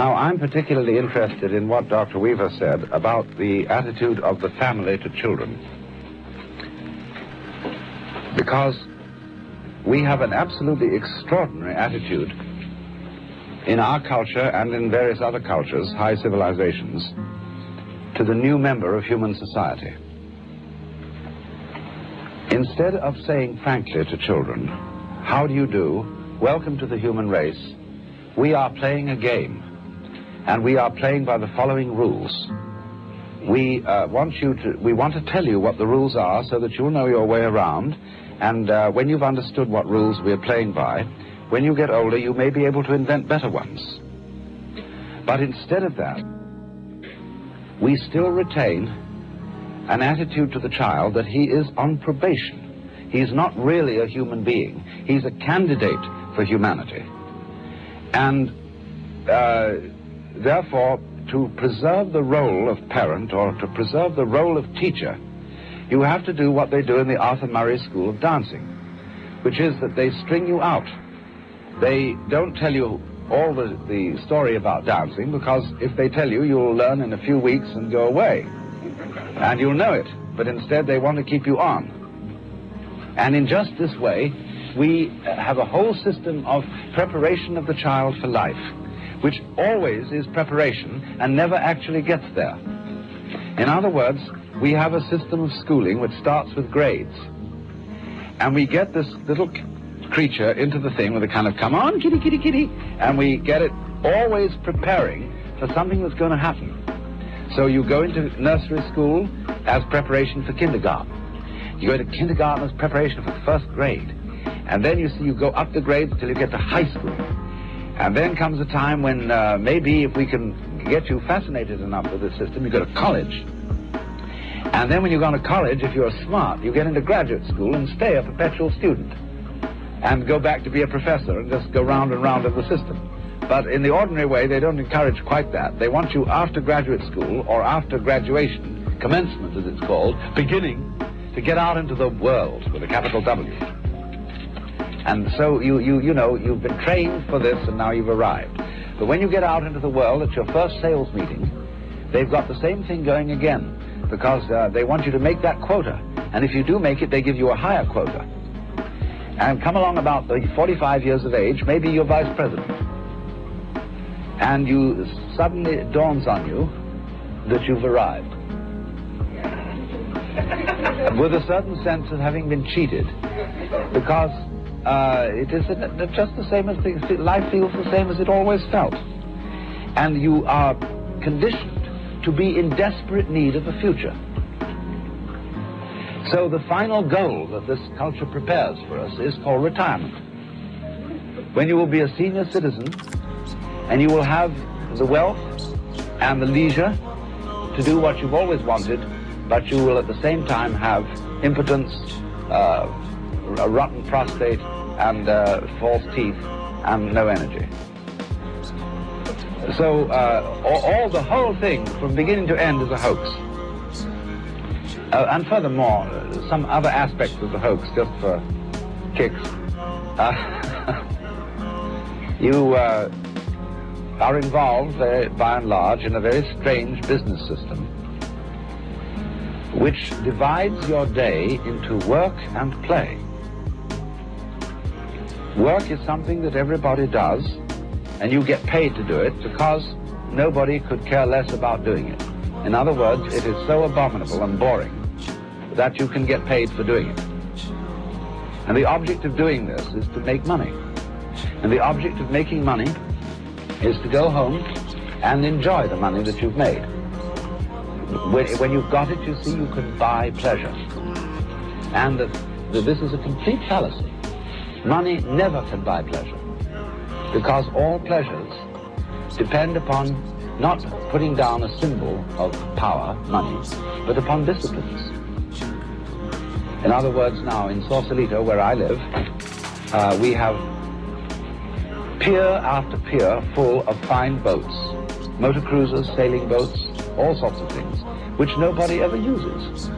Now, I'm particularly interested in what Dr. Weaver said about the attitude of the family to children, because we have an absolutely extraordinary attitude in our culture and in various other cultures, high civilizations, to the new member of human society. Instead of saying frankly to children, how do you do, welcome to the human race, we are playing a game, and we are playing by the following rules. We want to tell you what the rules are so that you'll know your way around, and when you've understood what rules we're playing by, when you get older you may be able to invent better ones. But instead of that, we still retain an attitude to the child that he is on probation. He's not really a human being. He's a candidate for humanity. And therefore, to preserve the role of parent or to preserve the role of teacher, you have to do what they do in the Arthur Murray School of Dancing, which is that they string you out. They don't tell you all the story about dancing, because if they tell you, you'll learn in a few weeks and go away, and you'll know it. But instead, they want to keep you on. And in just this way, we have a whole system of preparation of the child for life, which always is preparation and never actually gets there. In other words, we have a system of schooling which starts with grades. And we get this little creature into the thing with a kind of, come on, kitty, kitty, kitty, and we get it always preparing for something that's going to happen. So you go into nursery school as preparation for kindergarten. You go to kindergarten as preparation for the first grade. And then you go up the grades till you get to high school. And then comes a time when maybe if we can get you fascinated enough with the system, you go to college. And then when you go to college, if you're smart, you get into graduate school and stay a perpetual student and go back to be a professor and just go round and round in the system. But in the ordinary way, they don't encourage quite that. They want you after graduate school or after graduation, commencement as it's called, beginning, to get out into the world with a capital W. And so you know, you've been trained for this and now you've arrived. But when you get out into the world at your first sales meeting, they've got the same thing going again, because they want you to make that quota. And if you do make it, they give you a higher quota. And come along about 45 years of age, maybe you're vice president. And suddenly it dawns on you that you've arrived. With a certain sense of having been cheated, because it is just the same as life feels the same as it always felt. And you are conditioned to be in desperate need of a future. So the final goal that this culture prepares for us is called retirement, when you will be a senior citizen and you will have the wealth and the leisure to do what you've always wanted, but you will at the same time have impotence, a rotten prostate, and false teeth, and no energy. So the whole thing, from beginning to end, is a hoax. And furthermore, some other aspects of the hoax, just for kicks. You are involved, by and large, in a very strange business system, which divides your day into work and play. Work is something that everybody does, and you get paid to do it because nobody could care less about doing it. In other words, it is so abominable and boring that you can get paid for doing it. And the object of doing this is to make money. And the object of making money is to go home and enjoy the money that you've made. When you've got it, you see, you can buy pleasure. And this is a complete fallacy. Money never can buy pleasure, because all pleasures depend upon not putting down a symbol of power, money, but upon disciplines. In other words, now in Sausalito, where I live, we have pier after pier full of fine boats, motor cruisers, sailing boats, all sorts of things, which nobody ever uses,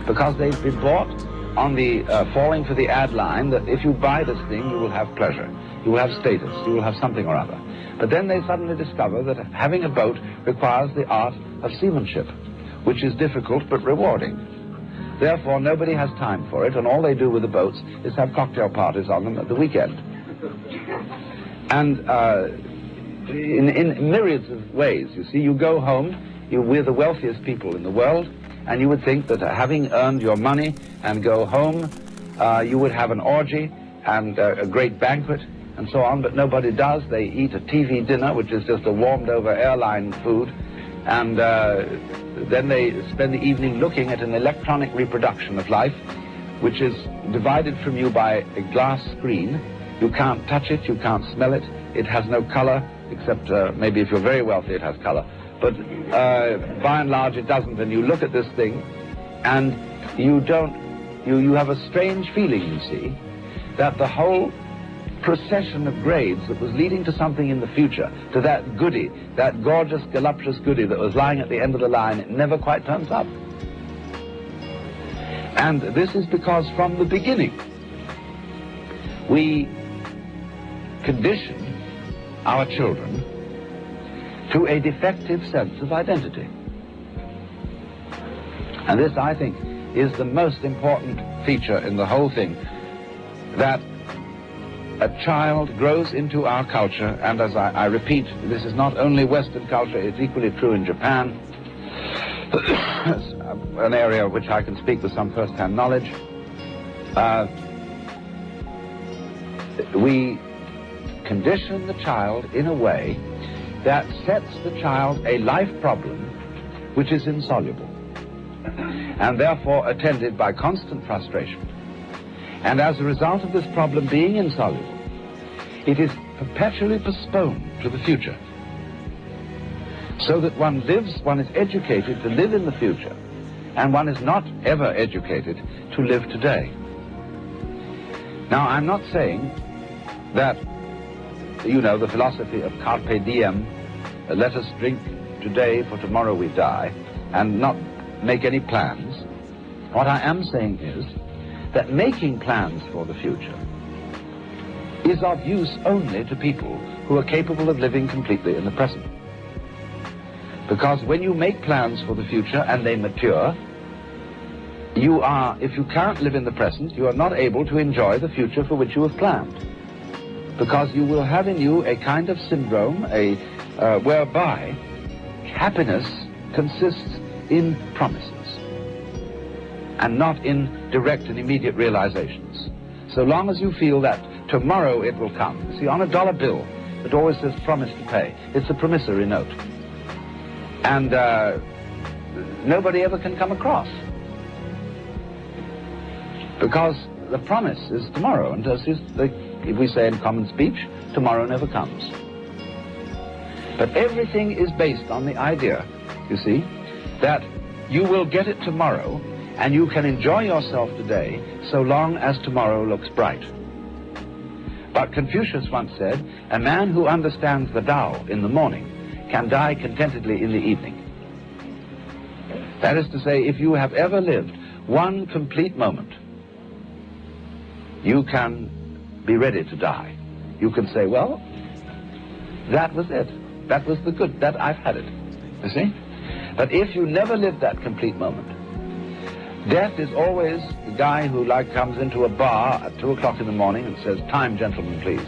because they've been bought on the falling for the ad line that if you buy this thing, you will have pleasure, you will have status, you will have something or other. But then they suddenly discover that having a boat requires the art of seamanship, which is difficult but rewarding. Therefore, nobody has time for it, and all they do with the boats is have cocktail parties on them at the weekend. And in myriads of ways, you see, you go home, we're the wealthiest people in the world, and you would think that having earned your money and go home, you would have an orgy and a great banquet and so on, but nobody does. They eat a TV dinner, which is just a warmed-over airline food, and then they spend the evening looking at an electronic reproduction of life, which is divided from you by a glass screen. You can't touch it, you can't smell it, it has no color, except maybe if you're very wealthy it has color. But by and large it doesn't, and you look at this thing, and you have a strange feeling, you see, that the whole procession of grades that was leading to something in the future, to that goody, that gorgeous, voluptuous goody that was lying at the end of the line, it never quite turns up. And this is because from the beginning, we condition our children to a defective sense of identity. And this, I think, is the most important feature in the whole thing, that a child grows into our culture, and as I repeat, this is not only Western culture, it's equally true in Japan, an area of which I can speak with some first-hand knowledge. We condition the child in a way that sets the child a life problem which is insoluble, and therefore attended by constant frustration. And as a result of this problem being insoluble, it is perpetually postponed to the future, so that one is educated to live in the future, and one is not ever educated to live today. Now, I'm not saying that, you know, the philosophy of carpe diem, let us drink today for tomorrow we die, and not make any plans. What I am saying is that making plans for the future is of use only to people who are capable of living completely in the present. Because when you make plans for the future and they mature, if you can't live in the present, you are not able to enjoy the future for which you have planned. Because you will have in you a kind of syndrome, whereby happiness consists in promises and not in direct and immediate realizations. So long as you feel that tomorrow it will come. See, on a dollar bill, it always says promise to pay. It's a promissory note. And nobody ever can come across, because the promise is tomorrow, and if we say in common speech, tomorrow never comes. But everything is based on the idea, you see, that you will get it tomorrow, and you can enjoy yourself today so long as tomorrow looks bright. But Confucius once said, a man who understands the Tao in the morning can die contentedly in the evening. That is to say, if you have ever lived one complete moment, you can be ready to die. You can say, well, that was it. That was the good. That I've had it. You see? But if you never live that complete moment, death is always the guy who comes into a bar at 2 o'clock in the morning and says, time, gentlemen, please.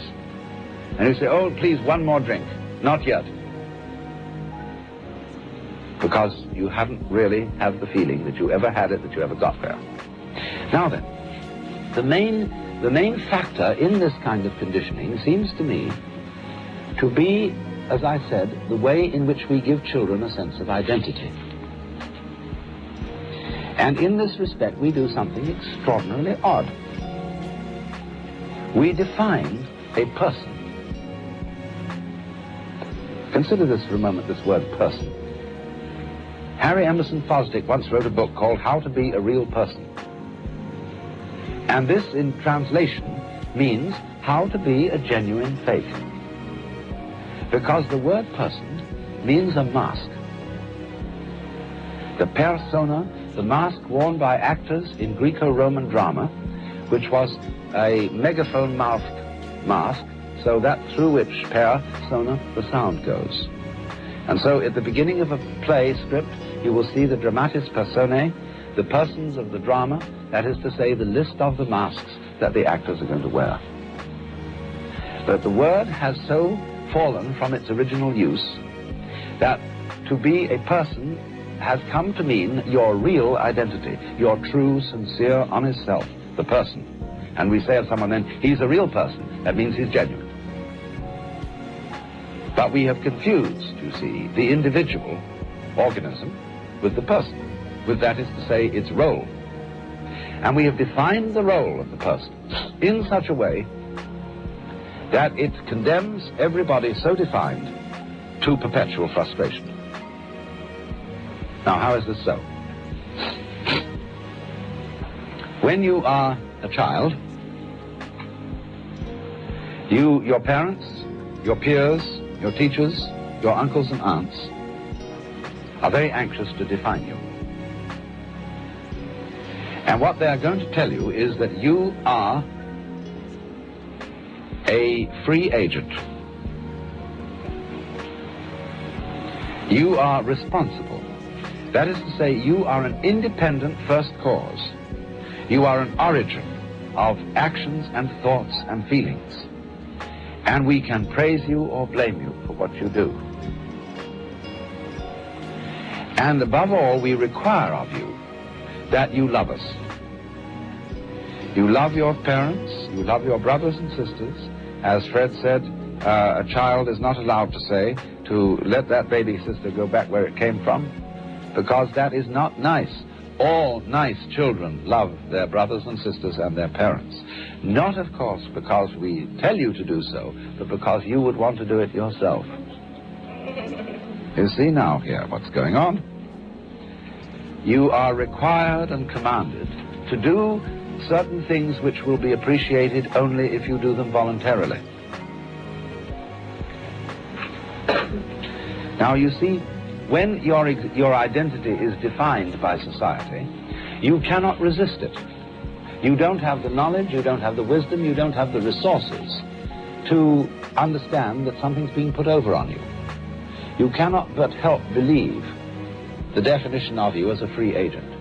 And you say, oh, please, one more drink. Not yet. Because you haven't really had the feeling that you ever had it, that you ever got there. Now then, the main factor in this kind of conditioning seems to me to be, as I said, the way in which we give children a sense of identity. And in this respect, we do something extraordinarily odd. We define a person. Consider this for a moment, this word person. Harry Emerson Fosdick once wrote a book called How to Be a Real Person. And this, in translation, means how to be a genuine fake. Because the word person means a mask. The persona, the mask worn by actors in Greco-Roman drama, which was a megaphone-mouthed mask so that through which per sona the sound goes. And so at the beginning of a play script, you will see the dramatis personae, the persons of the drama, that is to say, the list of the masks that the actors are going to wear. But the word has so fallen from its original use that to be a person has come to mean your real identity, your true, sincere, honest self, the person. And we say of someone then, he's a real person. That means he's genuine. But we have confused, you see, the individual organism with the person, with, that is to say, its role. And we have defined the role of the person in such a way that it condemns everybody so defined to perpetual frustration. Now, how is this so? When you are a child, your parents, your peers, your teachers, your uncles and aunts are very anxious to define you. And what they are going to tell you is that you are a free agent. You are responsible. That is to say, you are an independent first cause. You are an origin of actions and thoughts and feelings. And we can praise you or blame you for what you do. And above all, we require of you that you love us. You love your parents, you love your brothers and sisters. As Fred said, a child is not allowed to say, to let that baby sister go back where it came from, because that is not nice. All nice children love their brothers and sisters and their parents. Not, of course, because we tell you to do so, but because you would want to do it yourself. You see now here what's going on. You are required and commanded to do certain things which will be appreciated only if you do them voluntarily. Now, you see, when your identity is defined by society, you cannot resist it. You don't have the knowledge, you don't have the wisdom, you don't have the resources to understand that something's being put over on you. You cannot but help believe the definition of you as a free agent.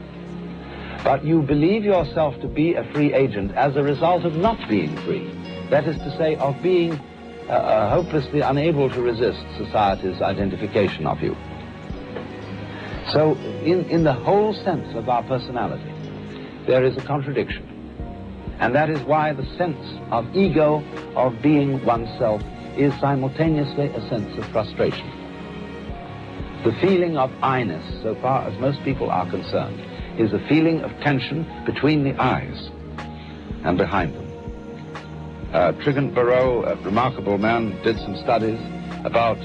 But you believe yourself to be a free agent as a result of not being free. That is to say, of being hopelessly unable to resist society's identification of you. So in the whole sense of our personality, there is a contradiction. And that is why the sense of ego, of being oneself, is simultaneously a sense of frustration. The feeling of I-ness, so far as most people are concerned, is a feeling of tension between the eyes and behind them. Trigant Barreau, a remarkable man, did some studies about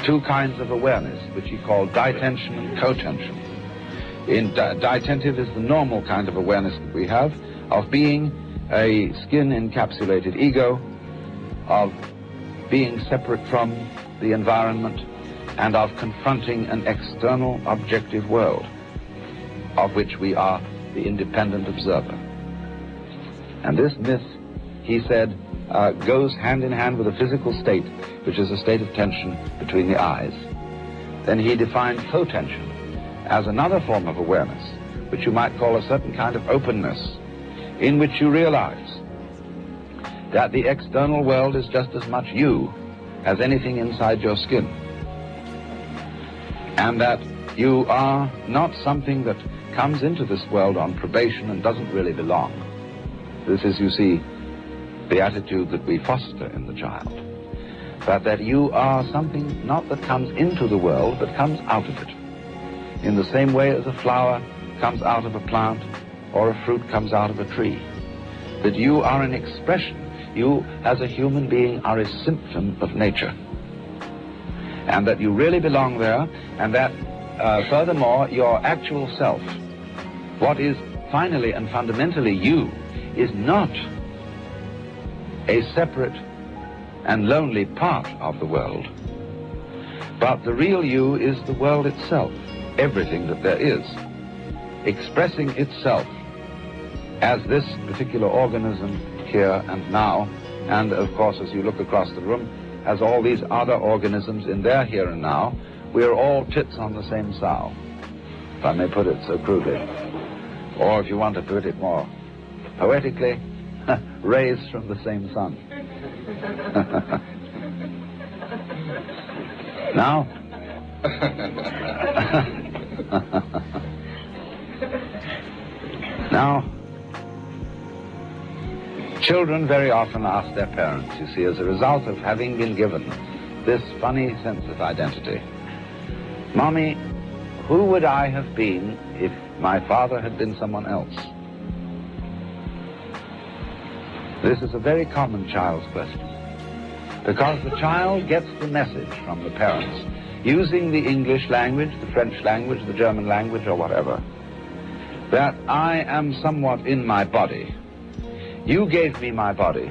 two kinds of awareness, which he called ditension and cotension. Ditentive is the normal kind of awareness that we have, of being a skin-encapsulated ego, of being separate from the environment, and of confronting an external objective world, of which we are the independent observer. And this myth, he said, goes hand in hand with a physical state, which is a state of tension between the eyes. Then he defined cotension as another form of awareness, which you might call a certain kind of openness, in which you realize that the external world is just as much you as anything inside your skin, and that you are not something that comes into this world on probation and doesn't really belong. This is, you see, the attitude that we foster in the child, but that you are something not that comes into the world, but comes out of it, in the same way as a flower comes out of a plant or a fruit comes out of a tree. That you are an expression. You, as a human being, are a symptom of nature, and that you really belong there, and that, furthermore, your actual self, what is finally and fundamentally you, is not a separate and lonely part of the world, but the real you is the world itself, everything that there is, expressing itself as this particular organism here and now and of course, as you look across the room, has all these other organisms in their here and now. We are all tits on the same sow, if I may put it so crudely. Or if you want to put it more poetically, rays from the same sun. Now, now, children very often ask their parents, you see, as a result of having been given this funny sense of identity, Mommy, who would I have been if my father had been someone else? This is a very common child's question, because the child gets the message from the parents, using the English language, the French language, the German language, or whatever, that I am somewhat in my body. You gave me my body,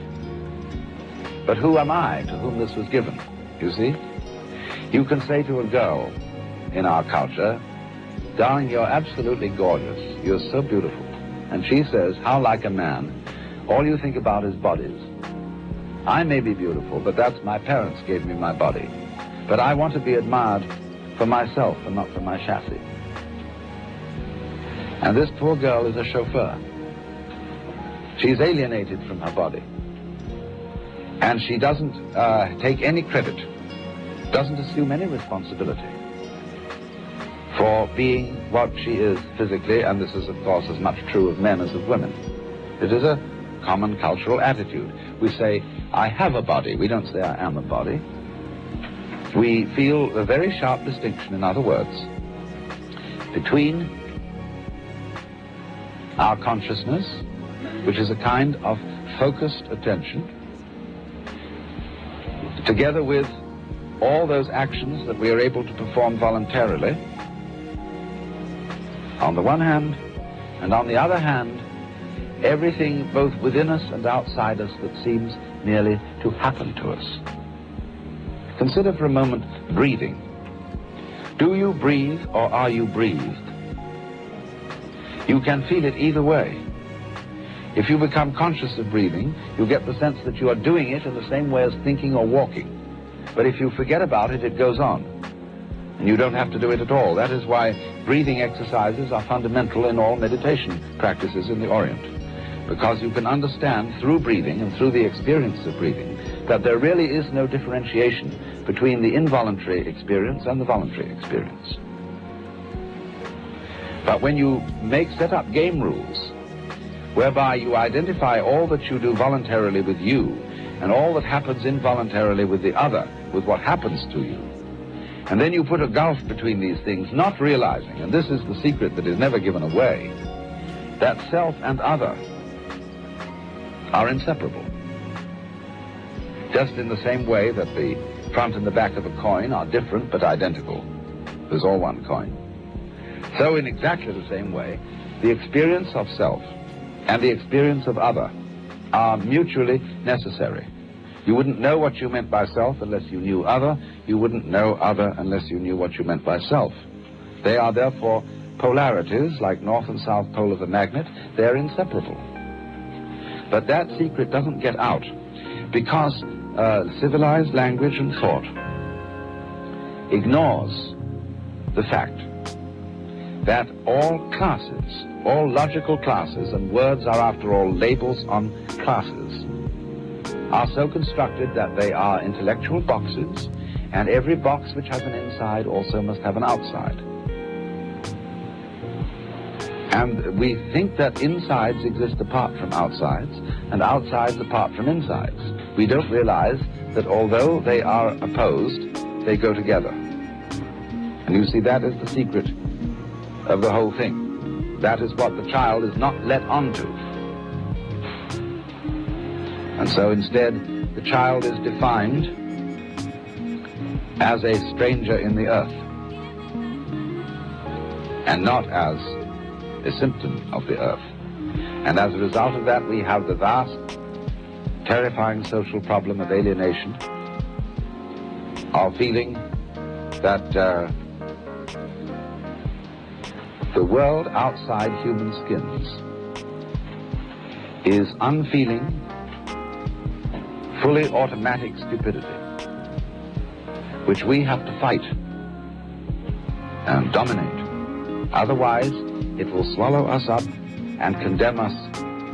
but who am I to whom this was given? You see? You can say to a girl in our culture, darling, you're absolutely gorgeous, you're so beautiful. And she says, how like a man, all you think about is bodies. I may be beautiful, but that's my parents gave me my body. But I want to be admired for myself and not for my chassis. And this poor girl is a chauffeur. She's alienated from her body. And she doesn't take any credit, doesn't assume any responsibility for being what she is physically, and this is, of course, as much true of men as of women. It is a common cultural attitude. We say, I have a body. We don't say, I am a body. We feel a very sharp distinction, in other words, between our consciousness, which is a kind of focused attention, together with all those actions that we are able to perform voluntarily, on the one hand, and on the other hand, everything both within us and outside us that seems merely to happen to us. Consider for a moment breathing. Do you breathe or are you breathed? You can feel it either way. If you become conscious of breathing, you get the sense that you are doing it in the same way as thinking or walking. But if you forget about it, it goes on. And you don't have to do it at all. That is why breathing exercises are fundamental in all meditation practices in the Orient. Because you can understand through breathing and through the experience of breathing that there really is no differentiation between the involuntary experience and the voluntary experience. But when you set up game rules whereby you identify all that you do voluntarily with you and all that happens involuntarily with the other, with what happens to you, and then you put a gulf between these things, not realizing, and this is the secret that is never given away, that self and other are inseparable. Just in the same way that the front and the back of a coin are different but identical. There's all one coin. So in exactly the same way, the experience of self and the experience of other are mutually necessary. You wouldn't know what you meant by self unless you knew other. You wouldn't know other unless you knew what you meant by self. They are therefore polarities, like north and south pole of a magnet. They're inseparable. But that secret doesn't get out because civilized language and thought ignores the fact that all classes, all logical classes, and words are after all labels on classes, are so constructed that they are intellectual boxes, and every box which has an inside also must have an outside. And we think that insides exist apart from outsides, and outsides apart from insides. We don't realize that although they are opposed, they go together. And you see, that is the secret of the whole thing. That is what the child is not let onto. And so instead, the child is defined as a stranger in the earth, and not as a symptom of the earth. And as a result of that, we have the vast, terrifying social problem of alienation, of feeling that the world outside human skins is unfeeling, fully automatic stupidity, which we have to fight and dominate. Otherwise, it will swallow us up and condemn us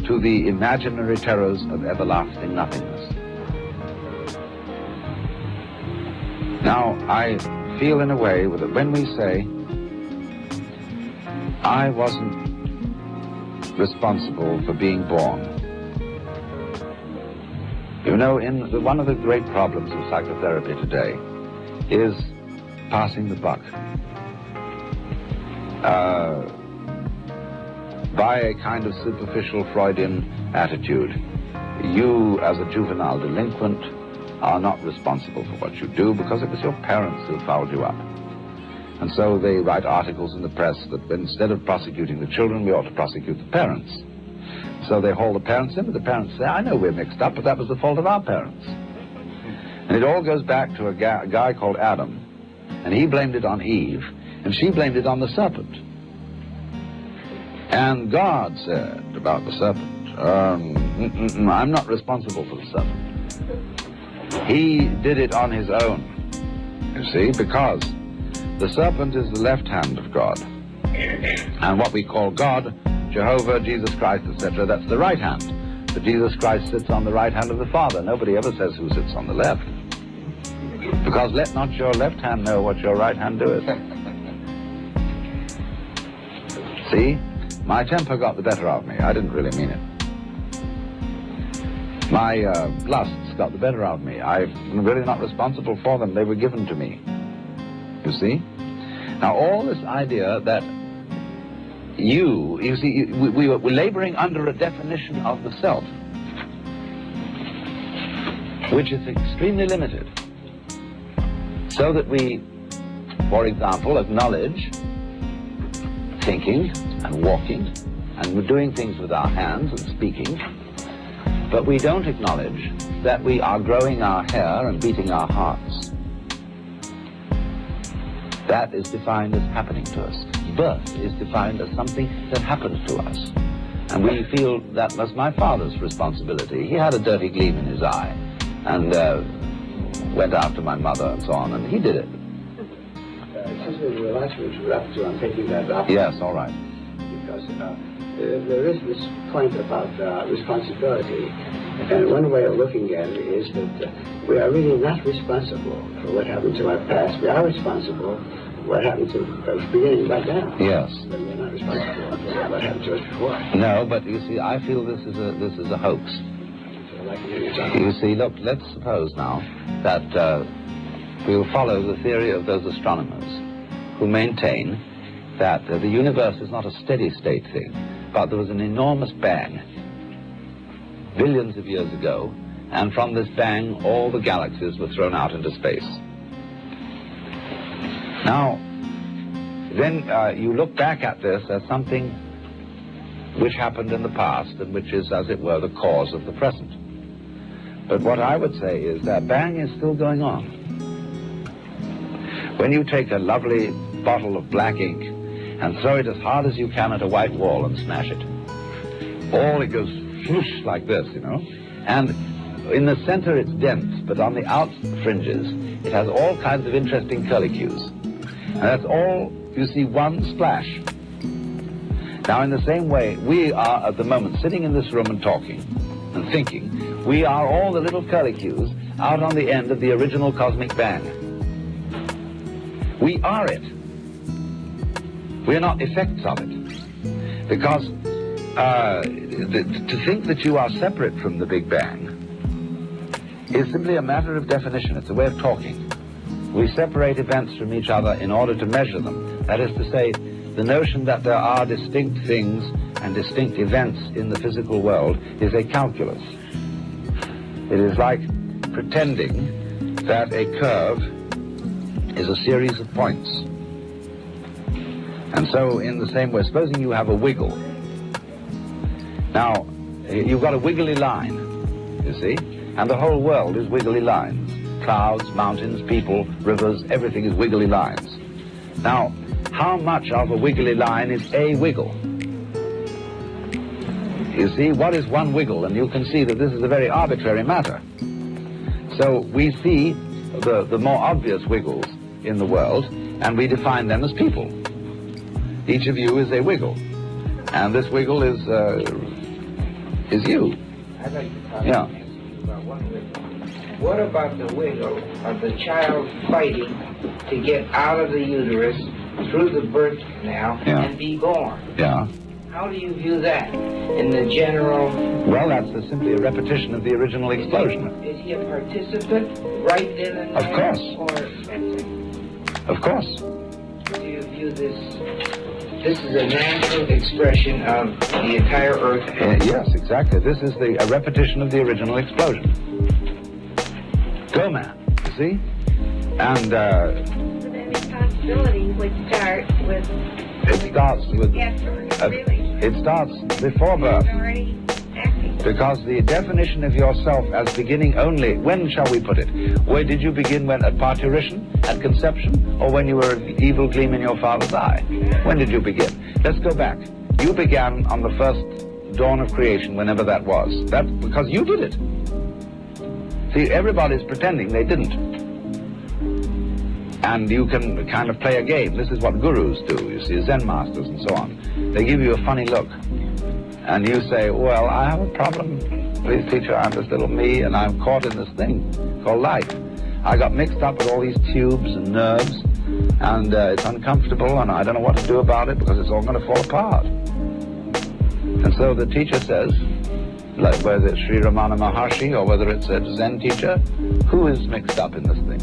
to the imaginary terrors of everlasting nothingness. Now, I feel in a way that when we say, I wasn't responsible for being born. You know, one of the great problems of psychotherapy today is passing the buck. By a kind of superficial Freudian attitude. You, as a juvenile delinquent, are not responsible for what you do because it was your parents who fouled you up. And so they write articles in the press that instead of prosecuting the children, we ought to prosecute the parents. So they haul the parents in, but the parents say, I know we're mixed up, but that was the fault of our parents. And it all goes back to a guy called Adam, and he blamed it on Eve, and she blamed it on the serpent. And God said about the serpent, I'm not responsible for the serpent. He did it on his own, you see, because the serpent is the left hand of God. And what we call God, Jehovah, Jesus Christ, etc., that's the right hand. But Jesus Christ sits on the right hand of the Father. Nobody ever says who sits on the left. Because let not your left hand know what your right hand doeth. See? My temper got the better of me. I didn't really mean it. My lusts got the better of me. I'm really not responsible for them. They were given to me. You see? Now, all this idea that you see, we're laboring under a definition of the self, which is extremely limited. So that we, for example, acknowledge thinking and walking, and we're doing things with our hands and speaking, but we don't acknowledge that we are growing our hair and beating our hearts. That is defined as happening to us. Birth is defined as something that happens to us. And we feel that was my father's responsibility. He had a dirty gleam in his eye and went after my mother and so on, and he did it. Excuse me, we'll like to interrupt you. I'm taking that up. Yes, all right. Because there is this point about responsibility. And one way of looking at it is that we are really not responsible for what happened to our past. We are responsible for what happened to us beginning right now. Yes. But we're not responsible for what happened to us before. No, but you see, I feel this is a hoax. So I'd like to hear you talk. You see, look, let's suppose now that we'll follow the theory of those astronomers who maintain that the universe is not a steady state thing, but there was an enormous bang billions of years ago, and from this bang all the galaxies were thrown out into space. Now, then you look back at this as something which happened in the past and which is, as it were, the cause of the present. But what I would say is that bang is still going on. When you take a lovely bottle of black ink and throw it as hard as you can at a white wall and smash it, it goes swoosh like this, you know. And in the center it's dense, but on the out fringes it has all kinds of interesting curlicues. And that's all, you see, one splash. Now, in the same way, we are at the moment sitting in this room and talking and thinking. We are all the little curlicues out on the end of the original cosmic bang. We are it. We're not effects of it. Because to think that you are separate from the Big Bang is simply a matter of definition. It's a way of talking. We separate events from each other in order to measure them. That is to say, the notion that there are distinct things and distinct events in the physical world is a calculus. It is like pretending that a curve is a series of points. And so, in the same way, supposing you have a wiggle. Now, you've got a wiggly line, you see, and the whole world is wiggly lines. Clouds, mountains, people, rivers, everything is wiggly lines. Now, how much of a wiggly line is a wiggle? You see, what is one wiggle? And you can see that this is a very arbitrary matter. So we see the more obvious wiggles in the world, and we define them as people. Each of you is a wiggle, and this wiggle is you. I'd like to talk about one wiggle. What about the wiggle of the child fighting to get out of the uterus through the birth canal and be born? Yeah. How do you view that in the general? Well, that's simply a repetition of the original explosion. Is he a participant right then and there? Of course. Or of course. Do you view this? This is a natural expression of the entire Earth. Yes, exactly. This is a repetition of the original explosion. Go, man. You see? And So that responsibility would start with. it starts with. Really. It starts before birth. Already acting. Because the definition of yourself as beginning only, when shall we put it? Where did you begin? When at parturition, at conception, or when you were an evil gleam in your father's eye? When did you begin? Let's go back. You began on the first dawn of creation, whenever that was. That's because you did it. See, everybody's pretending they didn't. And you can kind of play a game. This is what gurus do, you see, Zen masters and so on. They give you a funny look. And you say, well, I have a problem. Please, teacher, I'm this little me, and I'm caught in this thing called life. I got mixed up with all these tubes and nerves, and it's uncomfortable, and I don't know what to do about it because it's all going to fall apart. And so the teacher says, like whether it's Sri Ramana Maharshi or whether it's a Zen teacher, who is mixed up in this thing?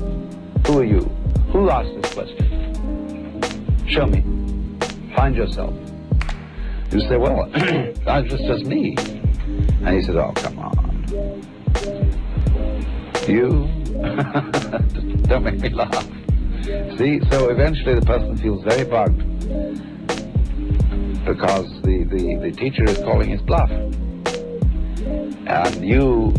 Who are you? Who asked this question? Show me. Find yourself. You say, well, that's just me. And he said, oh, come on. You? Don't make me laugh. See, so eventually the person feels very bugged because the teacher is calling his bluff. And you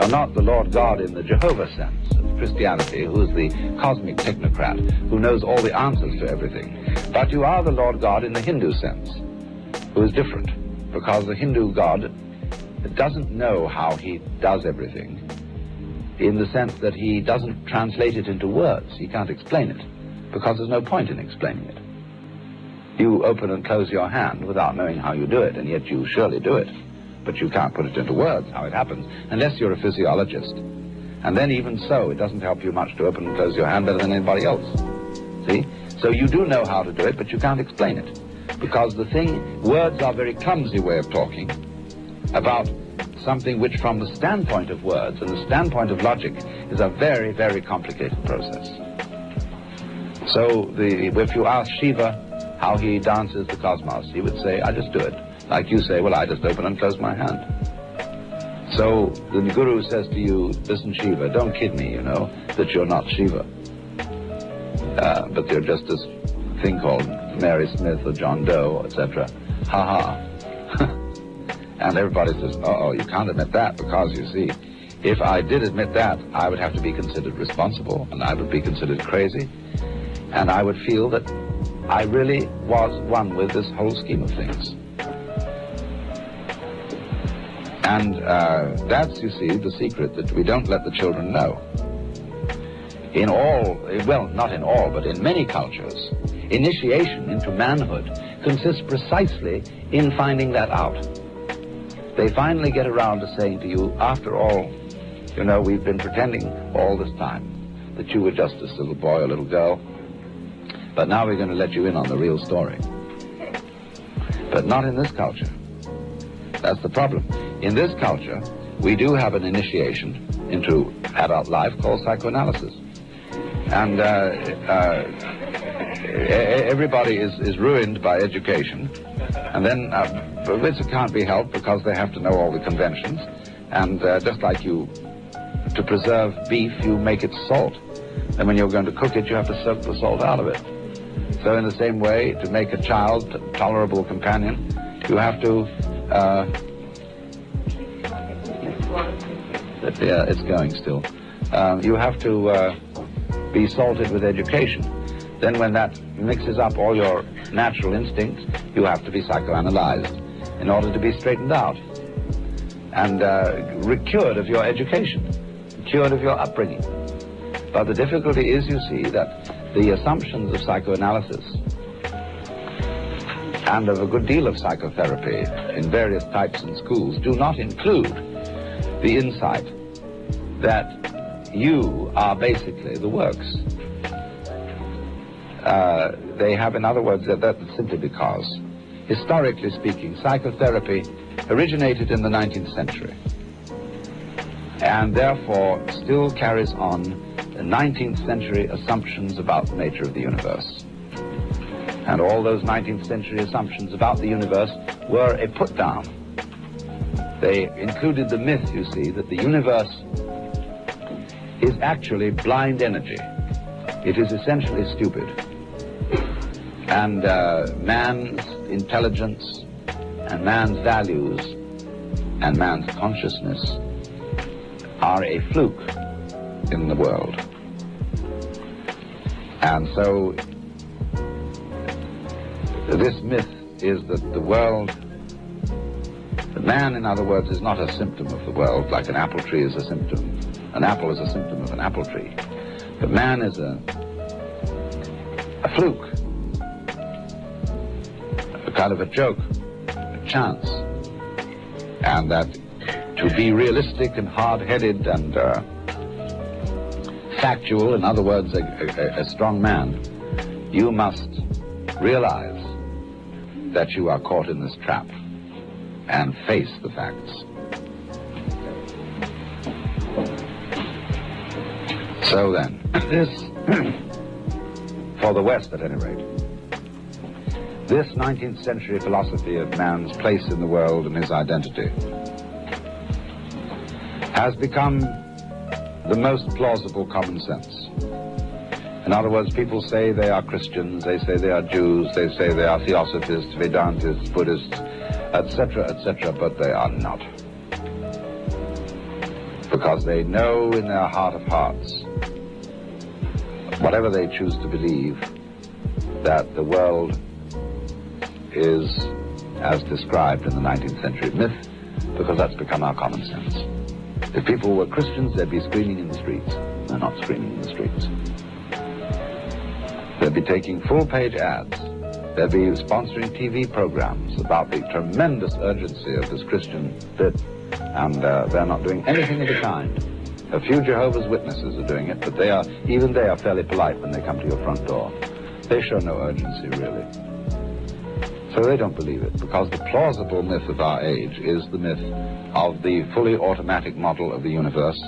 are not the Lord God in the Jehovah sense of Christianity, who is the cosmic technocrat, who knows all the answers to everything. But you are the Lord God in the Hindu sense, who is different, because the Hindu God doesn't know how he does everything, in the sense that he doesn't translate it into words. He can't explain it, because there's no point in explaining it. You open and close your hand without knowing how you do it, and yet you surely do it. But you can't put it into words how it happens, unless you're a physiologist. And then even so, it doesn't help you much to open and close your hand better than anybody else. See? So you do know how to do it, but you can't explain it. Because the thing, words are a very clumsy way of talking about something which from the standpoint of words and the standpoint of logic is a very, very complicated process. So if you ask Shiva how he dances the cosmos, he would say, I just do it. Like you say, well, I just open and close my hand. So the guru says to you, listen, Shiva, don't kid me, you know, that you're not Shiva. But you're just this thing called Mary Smith or John Doe, etc. Ha ha. And everybody says, uh-oh, you can't admit that, because, you see, if I did admit that, I would have to be considered responsible, and I would be considered crazy, and I would feel that I really was one with this whole scheme of things. And that's, you see, the secret that we don't let the children know. In all, well, not in all, but in many cultures, initiation into manhood consists precisely in finding that out. They finally get around to saying to you, after all, you know, we've been pretending all this time that you were just this little boy or little girl, but now we're going to let you in on the real story. But not in this culture. That's the problem. In this culture, we do have an initiation into adult life called psychoanalysis. And everybody is ruined by education. And then, this can't be helped because they have to know all the conventions. And just like to preserve beef, you make it salt. And when you're going to cook it, you have to soak the salt out of it. So in the same way, to make a child a tolerable companion, you have to... yeah, it's going still. You have to be salted with education. Then when that mixes up all your natural instincts, you have to be psychoanalyzed in order to be straightened out and cured of your education, matured of your upbringing. But the difficulty is, you see, that the assumptions of psychoanalysis and of a good deal of psychotherapy in various types and schools do not include the insight that you are basically the works. They have, in other words, that's simply because, historically speaking, psychotherapy originated in the 19th century and therefore still carries on the 19th century assumptions about the nature of the universe. And all those 19th century assumptions about the universe were a put-down. They included the myth, you see, that the universe is actually blind energy. It is essentially stupid. And man's intelligence and man's values and man's consciousness are a fluke in the world. And so this myth is that the world, the man, in other words, is not a symptom of the world, like an apple tree is a symptom. An apple is a symptom of an apple tree. But man is a fluke, a kind of a joke, a chance. And that to be realistic and hard-headed and factual, in other words, a strong man, you must realize that you are caught in this trap and face the facts. So then, this, for the West at any rate, this 19th century philosophy of man's place in the world and his identity has become the most plausible common sense. In other words, people say they are Christians, they say they are Jews, they say they are Theosophists, Vedantists, Buddhists, etc., but they are not. Because they know in their heart of hearts, whatever they choose to believe, that the world is as described in the 19th century myth, because that's become our common sense. If people were Christians, they'd be screaming in the streets. They're not screaming in the streets. They'd be taking full-page ads. They'd be sponsoring TV programs about the tremendous urgency of this Christian bit, and they're not doing anything of the kind. A few Jehovah's Witnesses are doing it, but even they are fairly polite when they come to your front door. They show no urgency, really. So they don't believe it, because the plausible myth of our age is the myth of the fully automatic model of the universe,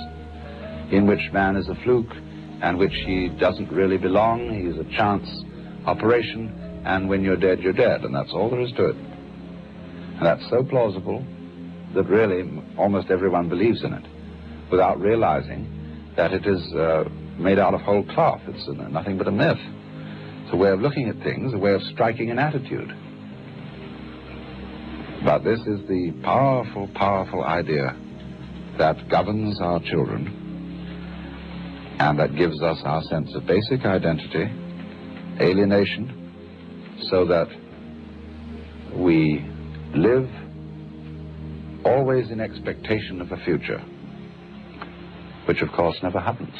in which man is a fluke, and which he doesn't really belong. He's a chance operation, and when you're dead, and that's all there is to it. And that's so plausible that really almost everyone believes in it, without realizing that it is made out of whole cloth. It's nothing but a myth. It's a way of looking at things, a way of striking an attitude. But this is the powerful, powerful idea that governs our children, and that gives us our sense of basic identity, alienation, so that we live always in expectation of a future, which of course never happens.